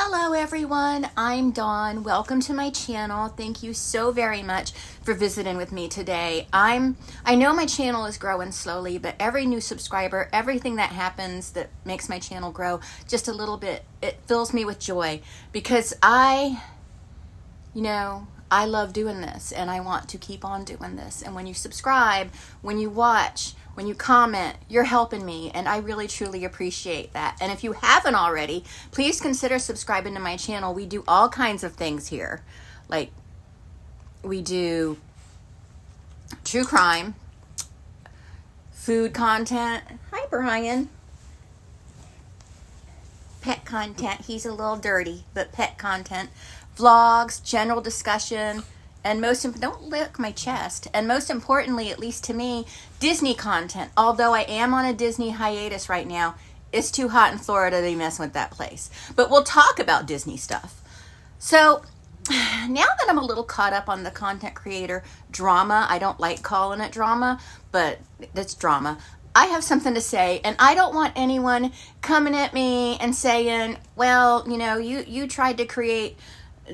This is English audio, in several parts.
Hello everyone, I'm Dawn. Welcome to my channel. Thank you so very much for visiting with me today. I know my channel is growing slowly, but every new subscriber, everything that happens that makes my channel grow just a little bit, it fills me with joy because I love doing this and I want to keep on doing this. And when you subscribe, when you watch, when you comment, you're helping me, and I really truly appreciate that. And if you haven't already, please consider subscribing to my channel. We do all kinds of things here. Like, we do true crime, food content. Hi, Brian. Pet content. He's a little dirty, but pet content. Vlogs, general discussion, and don't lick my chest. And most importantly, at least to me, Disney content. Although I am on a Disney hiatus right now, it's too hot in Florida to be messing with that place. But we'll talk about Disney stuff. So now that I'm a little caught up on the content creator drama, I don't like calling it drama, but it's drama. I have something to say, and I don't want anyone coming at me and saying, well, you tried to create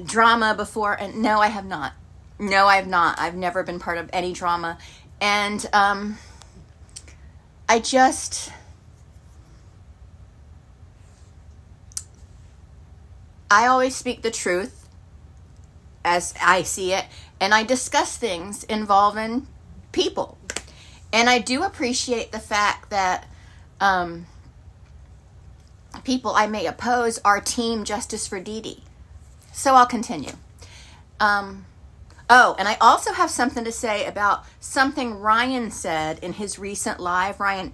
drama before. And no, I have not. No, I have not. I've never been part of any drama. And I always speak the truth as I see it, and I discuss things involving people. And I do appreciate the fact that people I may oppose are Team Justice for DeeDee. So I'll continue. Oh, and I also have something to say about something Ryan said in his recent live. Ryan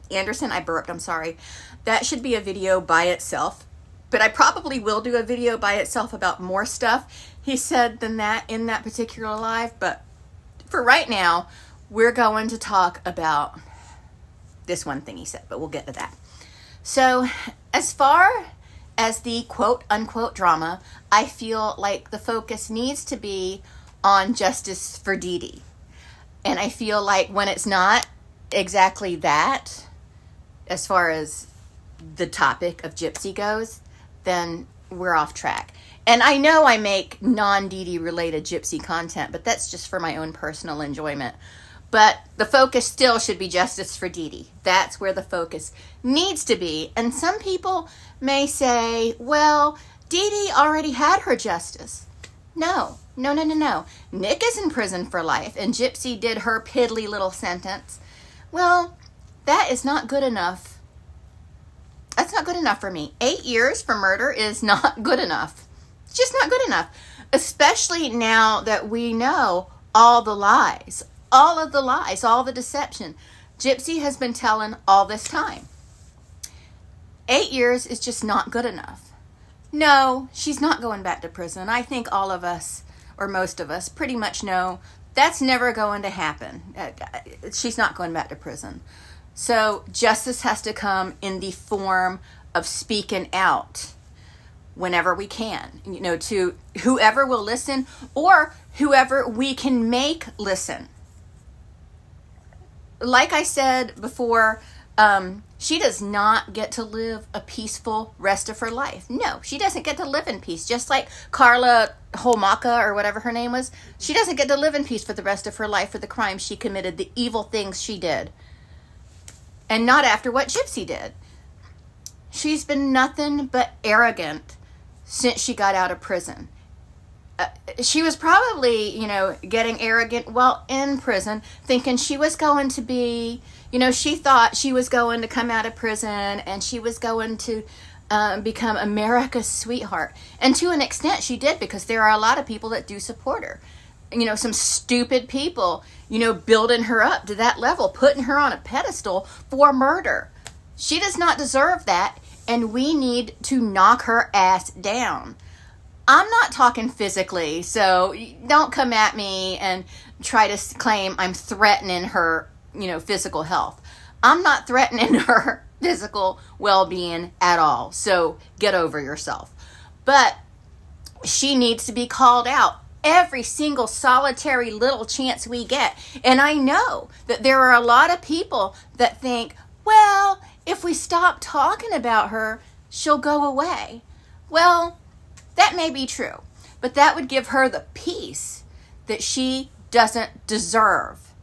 Anderson, I burped, I'm sorry. That should be a video by itself. But I probably will do a video by itself about more stuff he said than that in that particular live. But for right now, we're going to talk about this one thing he said, but we'll get to that. So as far as the quote unquote drama, I feel like the focus needs to be on justice for DeeDee. And I feel like when it's not exactly that, as far as the topic of Gypsy goes, then we're off track. And I know I make non-DeeDee related Gypsy content, but that's just for my own personal enjoyment. But the focus still should be justice for DeeDee. That's where the focus needs to be. And some people may say, well, DeeDee already had her justice. No. Nick is in prison for life, and Gypsy did her piddly little sentence. Well, that is not good enough. That's not good enough for me. 8 years for murder is not good enough. It's just not good enough. Especially now that we know all the lies, all the deception Gypsy has been telling all this time. 8 years is just not good enough. No, she's not going back to prison. I think all of us, or most of us, pretty much know that's never going to happen. She's not going back to prison. So justice has to come in the form of speaking out whenever we can, to whoever will listen or whoever we can make listen. Like I said before, she does not get to live a peaceful rest of her life. No, she doesn't get to live in peace. Just like Carla Homaka, or whatever her name was, she doesn't get to live in peace for the rest of her life for the crimes she committed, the evil things she did. And not after what Gypsy did. She's been nothing but arrogant since she got out of prison. She was probably, getting arrogant while in prison, thinking she was going to be, she thought she was going to come out of prison and she was going to become America's sweetheart. And to an extent she did, because there are a lot of people that do support her. Some stupid people, building her up to that level, putting her on a pedestal for murder. She does not deserve that, and we need to knock her ass down. I'm not talking physically, so don't come at me and try to claim I'm threatening her, physical health. I'm not threatening her physical well-being at all, so get over yourself. But she needs to be called out every single solitary little chance we get. And I know that there are a lot of people that think, well, if we stop talking about her, she'll go away. Well, That may be true, but that would give her the peace that she doesn't deserve.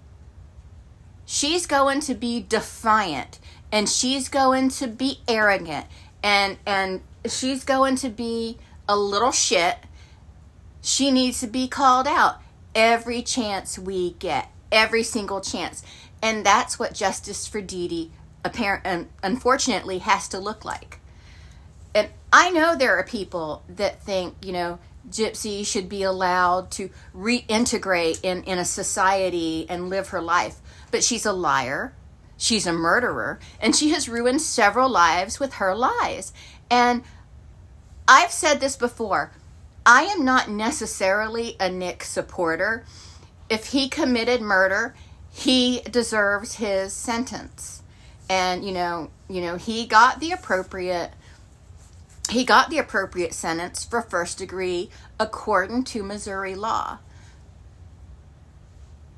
She's going to be defiant, and she's going to be arrogant, and she's going to be a little shit. She needs to be called out every chance we get, every single chance. And that's what justice for DeeDee unfortunately has to look like. And I know there are people that think, Gypsy should be allowed to reintegrate in a society and live her life. But she's a liar, she's a murderer, and she has ruined several lives with her lies. And I've said this before, I am not necessarily a Nick supporter. If he committed murder, he deserves his sentence. And, he got the appropriate sentence for first degree according to Missouri law.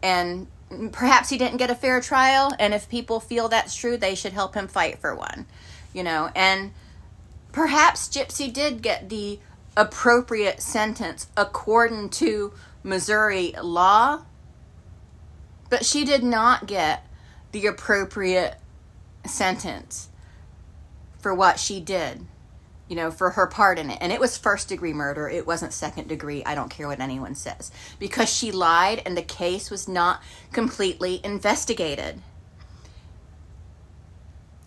And perhaps he didn't get a fair trial, and if people feel that's true, they should help him fight for one. And perhaps Gypsy did get the appropriate sentence according to Missouri law, but she did not get the appropriate sentence for what she did, for her part in it. And it was first degree murder. It wasn't second degree. I don't care what anyone says, because she lied and the case was not completely investigated.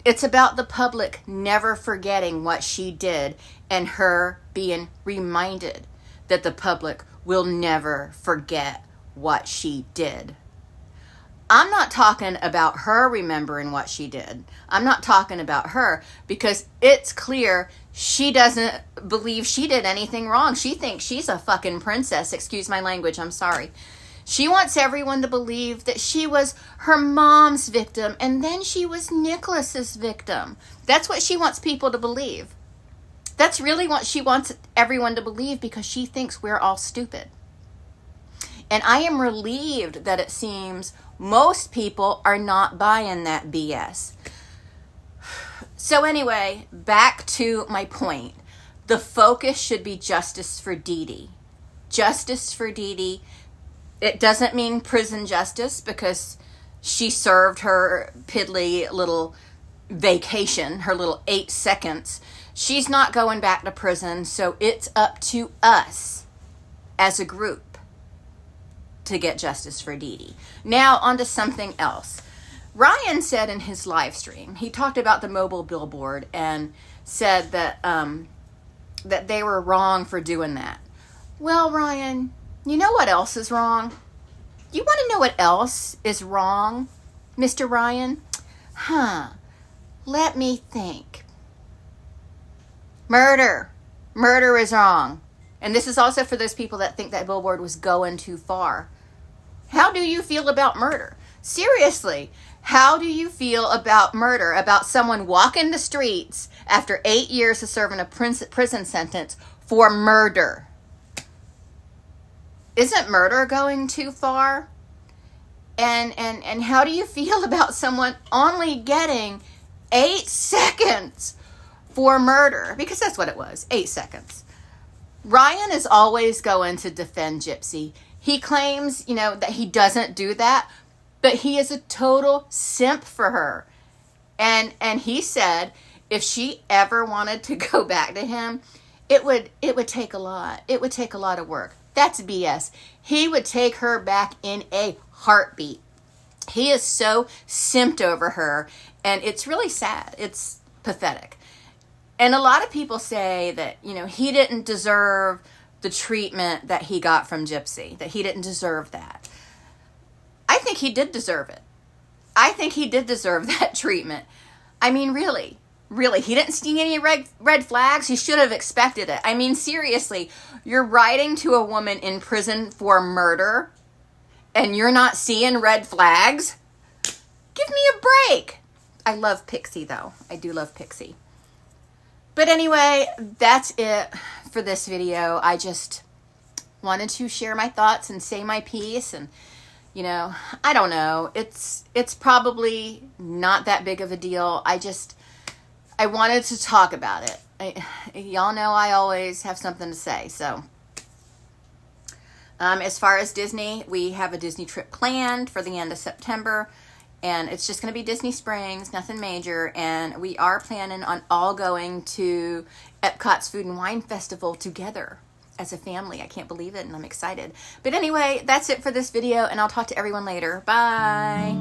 It's about the public never forgetting what she did and her being reminded that the public will never forget what she did. I'm not talking about her remembering what she did. I'm not talking about her, because it's clear she doesn't believe she did anything wrong. She thinks she's a fucking princess. Excuse my language, I'm sorry. She wants everyone to believe that she was her mom's victim and then she was Nicholas's victim. That's what she wants people to believe. That's really what she wants everyone to believe, because she thinks we're all stupid. And I am relieved that it seems most people are not buying that BS. So anyway, back to my point. The focus should be justice for DeeDee. Justice for DeeDee. It doesn't mean prison justice, because she served her piddly little vacation, her little 8 seconds. She's not going back to prison, so it's up to us as a group to get justice for DeeDee. Now, on to something else. Ryan said in his live stream, he talked about the mobile billboard and said that that they were wrong for doing that. Well, Ryan, you know what else is wrong? You want to know what else is wrong, Mr. Ryan? Let me think. Murder. Murder is wrong. And this is also for those people that think that billboard was going too far. How do you feel about murder? Seriously, how do you feel about murder? About someone walking the streets after 8 years of serving a prison sentence for murder? Isn't murder going too far? And how do you feel about someone only getting 8 seconds for murder? Because that's what it was, 8 seconds. Ryan is always going to defend Gypsy. He claims, that he doesn't do that, but he is a total simp for her. And he said if she ever wanted to go back to him, it would take a lot. It would take a lot of work. That's BS. He would take her back in a heartbeat. He is so simped over her, and it's really sad. It's pathetic. And a lot of people say that, he didn't deserve the treatment that he got from Gypsy, that he didn't deserve that. I think he did deserve it. I think he did deserve that treatment. I mean, really, he didn't see any red flags. He should have expected it. I mean, seriously, you're writing to a woman in prison for murder, and you're not seeing red flags? Give me a break. I love Pixie, though. I do love Pixie. But anyway, that's it for this video. I just wanted to share my thoughts and say my piece. And, I don't know. It's probably not that big of a deal. I wanted to talk about it. y'all know I always have something to say. So as far as Disney, we have a Disney trip planned for the end of September, and it's just going to be Disney Springs, nothing major, and we are planning on all going to Epcot's Food and Wine Festival together as a family. I can't believe it, and I'm excited. But anyway, that's it for this video, and I'll talk to everyone later. Bye!